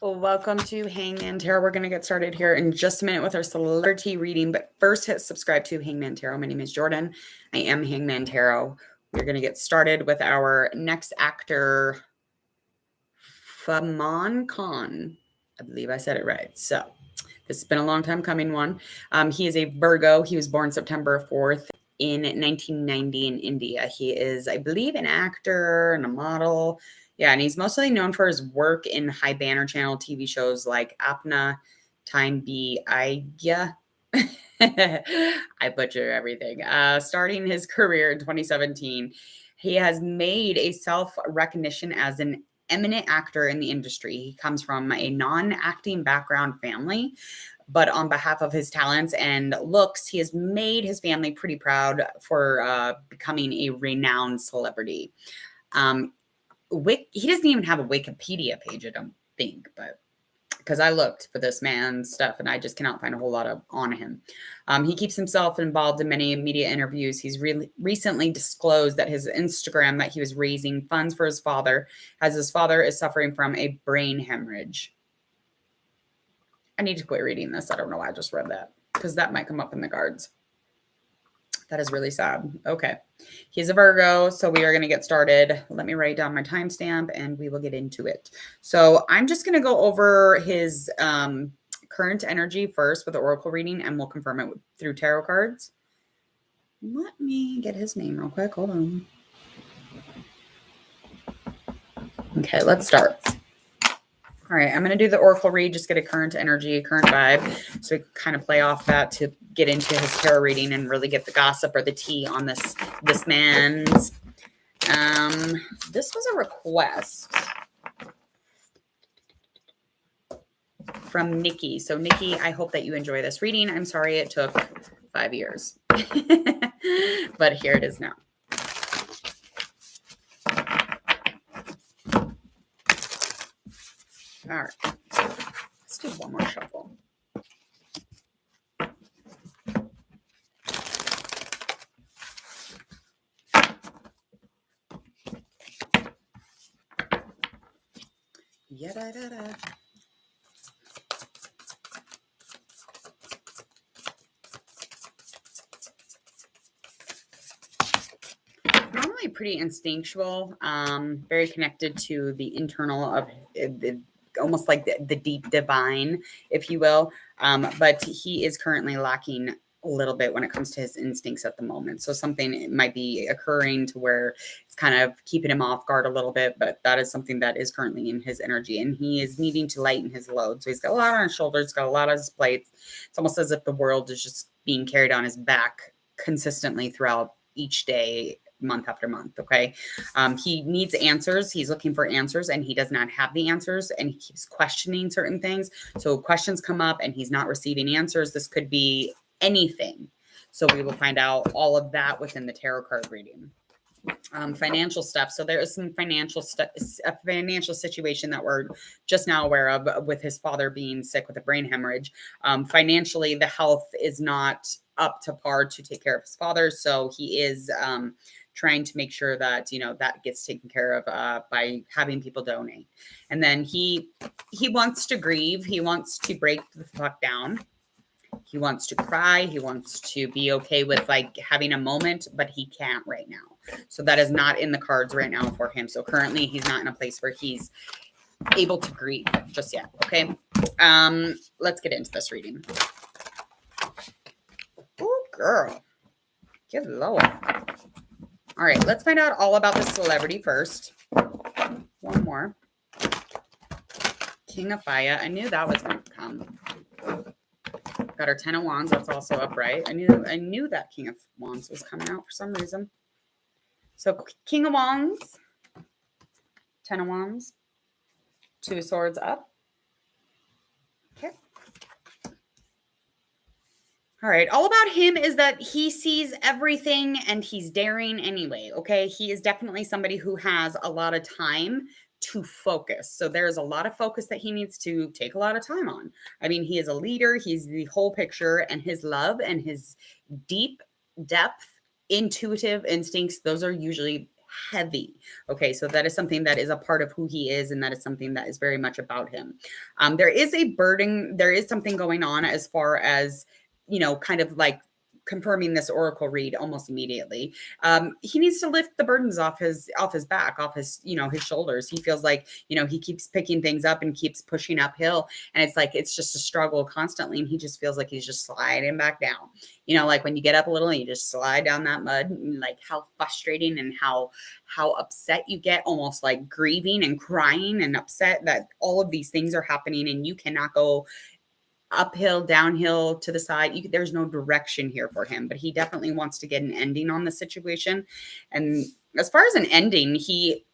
Well, welcome to Hangman Tarot. We're going to get started here in just a minute with our celebrity reading, but first hit subscribe to Hangman Tarot. My name is Jordan. I am Hangman Tarot. We're going to get started with our next actor, FAHMAAN Khan. I believe I said it right. So this has been a long time coming one. He is a Virgo. He was born September 4th in 1990 in India. He is, I believe, an actor and a model. Yeah, and he's mostly known for his work in high banner channel TV shows like Apna, Time Be Aigya. I butcher everything. Starting his career in 2017, he has made a self-recognition as an eminent actor in the industry. He comes from a non-acting background family, but on behalf of his talents and looks, he has made his family pretty proud for becoming a renowned celebrity. He doesn't even have a Wikipedia page, I don't think, but because I looked for this man's stuff and I just cannot find a whole lot on him. He keeps himself involved in many media interviews. He's recently disclosed that his Instagram that he was raising funds for his father, as his father is suffering from a brain hemorrhage. I need to quit reading this. I don't know why I just read that because that might come up in the cards. That is really sad. Okay. He's a Virgo, so we are going to get started. Let me write down my timestamp and we will get into it. So I'm just going to go over his current energy first with the oracle reading, and we'll confirm it through tarot cards. Let me get his name real quick. Hold on. Okay, let's start. All right, I'm going to do the oracle read, just get a current energy, current vibe, so we can kind of play off that to get into his tarot reading and really get the gossip or the tea on this man's. This was a request from Nikki. So Nikki, I hope that you enjoy this reading. I'm sorry it took 5 years, but here it is now. All right, let's do one more shuffle. Yada-da-da. Normally pretty instinctual, very connected to the internal of almost like the deep divine, if you will. But he is currently lacking a little bit when it comes to his instincts at the moment. So something might be occurring to where it's kind of keeping him off guard a little bit, but that is something that is currently in his energy, and he is needing to lighten his load. So he's got a lot on his shoulders, got a lot on his plates. It's almost as if the world is just being carried on his back consistently throughout each day, month after month. Okay. He needs answers. He's looking for answers and he does not have the answers, and he keeps questioning certain things. So questions come up and he's not receiving answers. This could be anything. So we will find out all of that within the tarot card reading. Financial stuff. So there is some financial a financial situation that we're just now aware of with his father being sick with a brain hemorrhage. Financially, the health is not up to par to take care of his father. So he is trying to make sure that, that gets taken care of by having people donate. And then he wants to grieve. He wants to break the fuck down. He wants to cry. He wants to be okay with like having a moment, but he can't right now. So that is not in the cards right now for him. So currently he's not in a place where he's able to grieve just yet. Okay. Let's get into this reading. Oh, girl. Good Lord. All right. Let's find out all about the celebrity first. One more. King of Fire. I knew that was going to come. Got our 10 of Wands. That's also upright. I knew that King of Wands was coming out for some reason. So King of Wands, 10 of Wands, 2 of Swords up. Okay. All right. All about him is that he sees everything and he's daring anyway. Okay. He is definitely somebody who has a lot of time to focus. So there's a lot of focus that he needs to take a lot of time on. I mean, he is a leader. He's the whole picture, and his love and his deep depth, intuitive instincts, those are usually heavy. Okay, so that is something that is a part of who he is, and that is something that is very much about him. There is a burden, there is something going on as far as, kind of like confirming this oracle read almost immediately. He needs to lift the burdens off his back, off his, his shoulders. He feels like, he keeps picking things up and keeps pushing uphill, and it's like it's just a struggle constantly, and he just feels like he's just sliding back down. Like when you get up a little and you just slide down that mud, and like how frustrating and how upset you get, almost like grieving and crying and upset that all of these things are happening and you cannot go uphill, downhill, to the side. There's no direction here for him, but he definitely wants to get an ending on the situation. And as far as an ending, he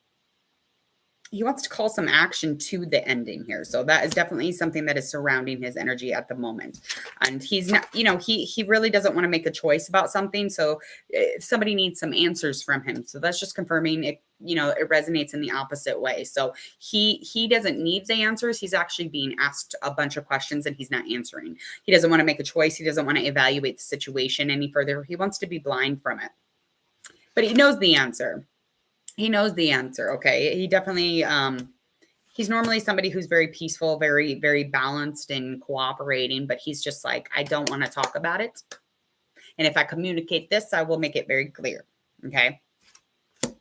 wants to call some action to the ending here. So that is definitely something that is surrounding his energy at the moment. And he's not, he really doesn't want to make a choice about something. So somebody needs some answers from him. So that's just confirming it, it resonates in the opposite way. So he doesn't need the answers. He's actually being asked a bunch of questions and he's not answering. He doesn't want to make a choice. He doesn't want to evaluate the situation any further. He wants to be blind from it, but he knows the answer. He knows the answer. Okay. He definitely, he's normally somebody who's very peaceful, very, very balanced and cooperating, but he's just like, I don't want to talk about it. And if I communicate this, I will make it very clear. Okay.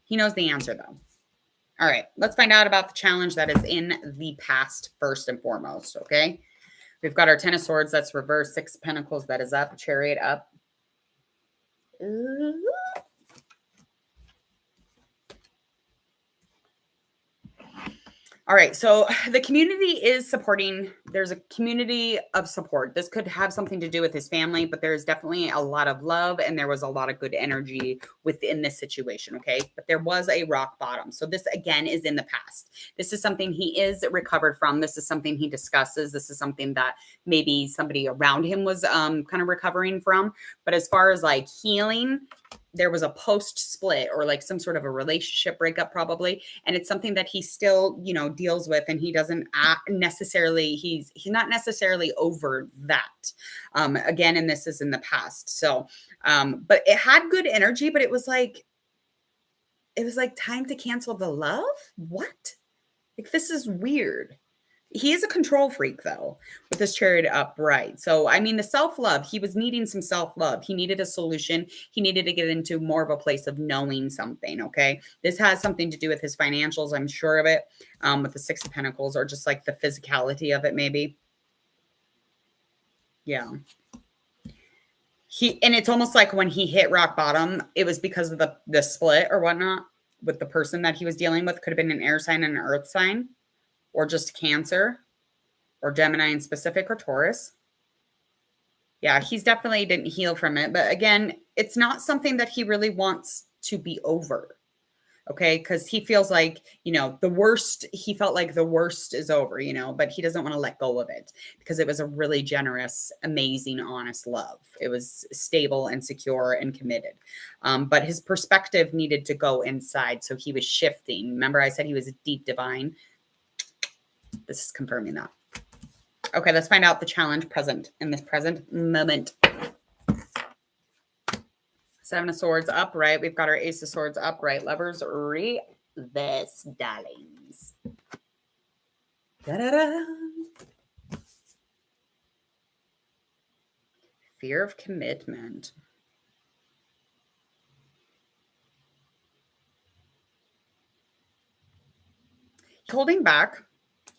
He knows the answer though. All right. Let's find out about the challenge that is in the past first and foremost. Okay. We've got our 10 of Swords. That's reverse. 6 of Pentacles. That is up. Chariot up. Ooh. All right. So the community is supporting. There's a community of support. This could have something to do with his family, but there's definitely a lot of love and there was a lot of good energy within this situation. Okay. But there was a rock bottom. So this again is in the past. This is something he is recovered from. This is something he discusses. This is something that maybe somebody around him was kind of recovering from. But as far as like healing, there was a post split or like some sort of a relationship breakup probably. And it's something that he still, deals with, and he doesn't necessarily, he's not necessarily over that. Again, and this is in the past. So, but it had good energy, but it was like time to cancel the love. What? Like, this is weird. He is a control freak, though, with this Chariot upright. So, I mean, the self-love, he was needing some self-love. He needed a solution. He needed to get into more of a place of knowing something, okay? This has something to do with his financials, I'm sure of it, with the 6 of Pentacles, or just like the physicality of it, maybe. Yeah. And it's almost like when he hit rock bottom, it was because of the split or whatnot with the person that he was dealing with. Could have been an air sign and an earth sign, or just Cancer, or Gemini in specific, or Taurus. Yeah, he's definitely didn't heal from it. But again, it's not something that he really wants to be over. Okay, because he feels like, the worst, he felt like the worst is over, but he doesn't want to let go of it because it was a really generous, amazing, honest love. It was stable and secure and committed. But his perspective needed to go inside. So he was shifting. Remember, I said he was a deep divine. This is confirming that. Okay, let's find out the challenge present in this present moment. 7 of Swords upright. We've got our Ace of Swords upright. Lovers, reverse, darlings. Da-da-da. Fear of commitment. Holding back.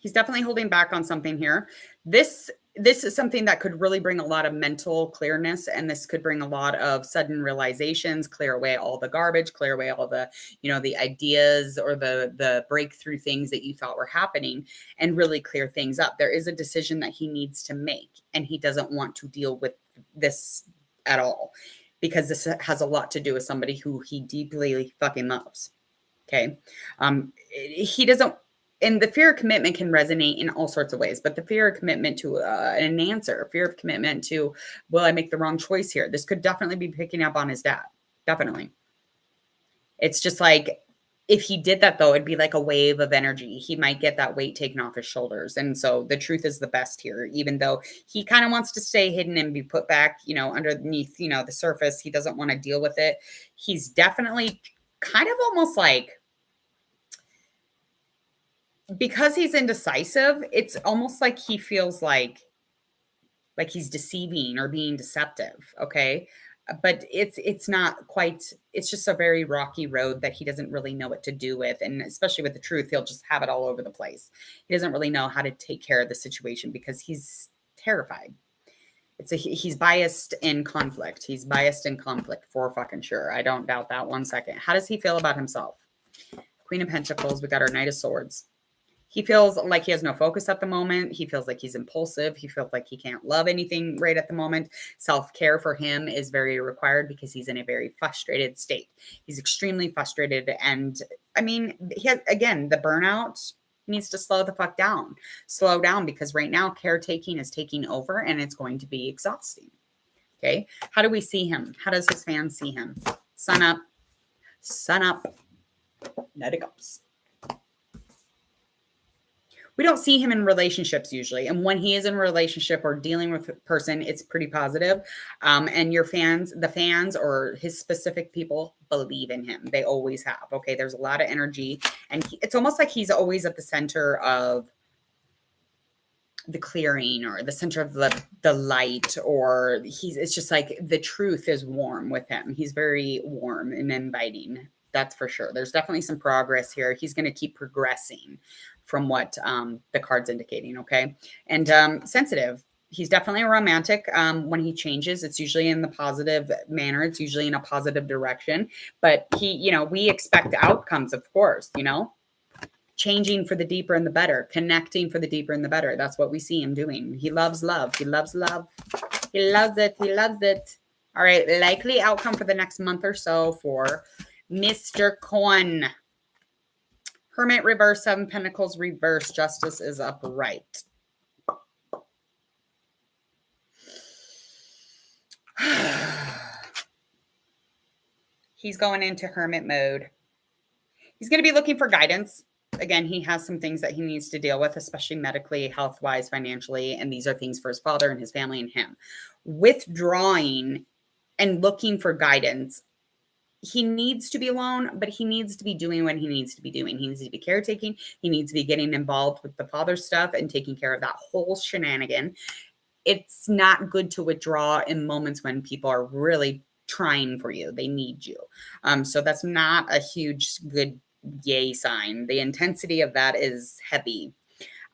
He's definitely holding back on something here. This is something that could really bring a lot of mental clearness, and this could bring a lot of sudden realizations, clear away all the garbage, clear away all the, the ideas or the breakthrough things that you thought were happening, and really clear things up. There is a decision that he needs to make, and he doesn't want to deal with this at all because this has a lot to do with somebody who he deeply fucking loves. Okay. He doesn't. And the fear of commitment can resonate in all sorts of ways, but the fear of commitment to an answer, fear of commitment to, will I make the wrong choice here? This could definitely be picking up on his dad. Definitely. It's just like, if he did that though, it'd be like a wave of energy. He might get that weight taken off his shoulders. And so the truth is the best here, even though he kind of wants to stay hidden and be put back, underneath, the surface. He doesn't want to deal with it. He's definitely kind of almost like, because he's indecisive, it's almost like he feels like he's deceiving or being deceptive, okay? But it's not quite, it's just a very rocky road that he doesn't really know what to do with, and especially with the truth, he'll just have it all over the place. He doesn't really know how to take care of the situation because he's terrified. He's biased in conflict. He's biased in conflict for fucking sure. I don't doubt that one second. How does he feel about himself? Queen of Pentacles, we got our Knight of Swords. He feels like he has no focus at the moment. He feels like he's impulsive. He feels like he can't love anything right at the moment. Self-care for him is very required because he's in a very frustrated state. He's extremely frustrated. And I mean, he has, again, the burnout. He needs to slow the fuck down. Slow down, because right now caretaking is taking over and it's going to be exhausting. Okay. How do we see him? How does his fans see him? Sun up. Sun up. Knight of Cups. We don't see him in relationships usually. And when he is in a relationship or dealing with a person, it's pretty positive. And your fans, the fans or his specific people believe in him. They always have. Okay. There's a lot of energy. And it's almost like he's always at the center of the clearing or the center of the light, or it's just like the truth is warm with him. He's very warm and inviting. That's for sure. There's definitely some progress here. He's going to keep progressing from what the card's indicating. Okay. And sensitive. He's definitely a romantic. When he changes, it's usually in the positive manner. It's usually in a positive direction. But we expect outcomes, of course, changing for the deeper and the better, connecting for the deeper and the better. That's what we see him doing. He loves love. He loves love. He loves it. He loves it. All right. Likely outcome for the next month or so for Mr. Coin. Hermit reverse, 7 Pentacles reverse, Justice is upright. He's going into hermit mode. He's going to be looking for guidance. Again, he has some things that he needs to deal with, especially medically, health-wise, financially, and these are things for his father and his family and him. Withdrawing and looking for guidance. He needs to be alone, but he needs to be doing what he needs to be doing. He needs to be caretaking. He needs to be getting involved with the father stuff and taking care of that whole shenanigan. It's not good to withdraw in moments when people are really trying for you. They need you. So that's not a huge good yay sign. The intensity of that is heavy.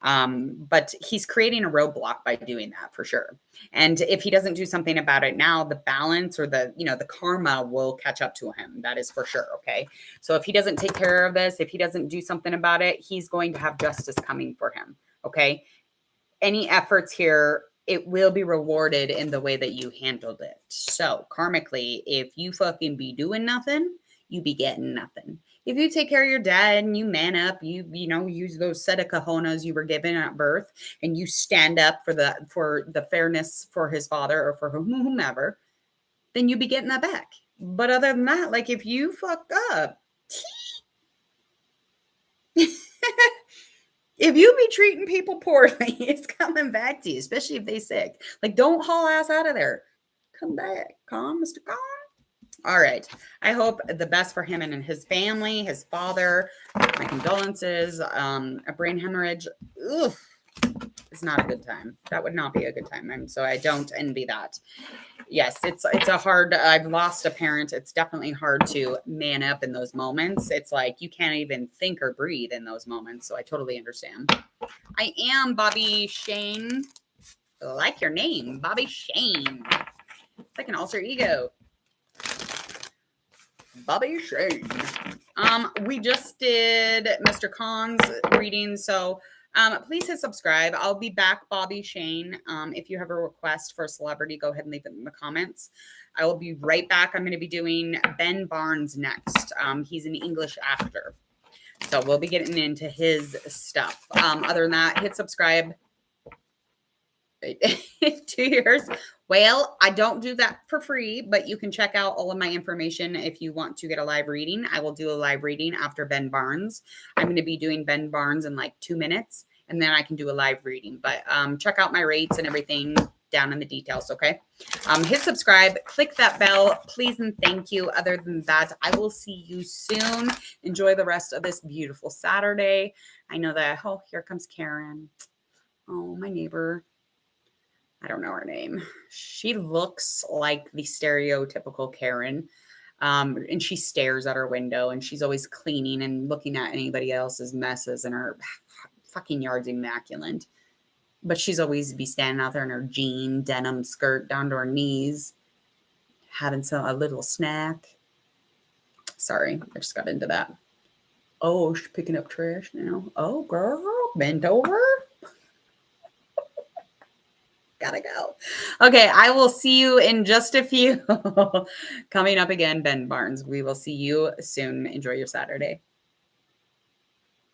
But he's creating a roadblock by doing that for sure. And if he doesn't do something about it now, the balance or the karma will catch up to him. That is for sure. Okay. So if he doesn't take care of this, if he doesn't do something about it, he's going to have justice coming for him. Okay. Any efforts here, it will be rewarded in the way that you handled it. So karmically, if you fucking be doing nothing, you be getting nothing. If you take care of your dad and you man up, you use those set of cojones you were given at birth, and you stand up for the fairness for his father or for whomever, then you be getting that back. But other than that, like if you fuck up, if you be treating people poorly, it's coming back to you, especially if they sick. Like don't haul ass out of there. Come back. Calm, Mr. Calm. All right. I hope the best for him and his family, his father. My condolences. A brain hemorrhage. Ugh. It's not a good time. That would not be a good time. So I don't envy that. Yes, it's a hard, I've lost a parent. It's definitely hard to man up in those moments. It's like you can't even think or breathe in those moments. So I totally understand. I am Bobby Shane. I like your name, Bobby Shane. It's like an alter ego. Bobby Shane. We just did Mr. Khan's reading, so please hit subscribe. I'll be back, Bobby Shane. If you have a request for a celebrity, go ahead and leave it in the comments. I will be right back. I'm going to be doing Ben Barnes next. He's an English actor, so we'll be getting into his stuff. Other than that, hit subscribe. 2 years. Well, I don't do that for free, but you can check out all of my information if you want to get a live reading. I will do a live reading after Ben Barnes. I'm going to be doing Ben Barnes in like 2 minutes, and then I can do a live reading. But check out my rates and everything. down in the details, okay? Hit subscribe, click that bell, please and thank you. Other than that, I will see you soon. Enjoy the rest of this beautiful Saturday. I know that, oh, here comes Karen. Oh, my neighbor. I don't know her name. She looks like the stereotypical Karen. And she stares at her window and she's always cleaning and looking at anybody else's messes, and her fucking yard's immaculate. But she's always be standing out there in her jean denim skirt down to her knees, having a little snack. Sorry, I just got into that. Oh, she's picking up trash now. Oh, girl, bend over. Gotta go. Okay, I will see you in just a few. Coming up again, Ben Barnes. We will see you soon. Enjoy your Saturday.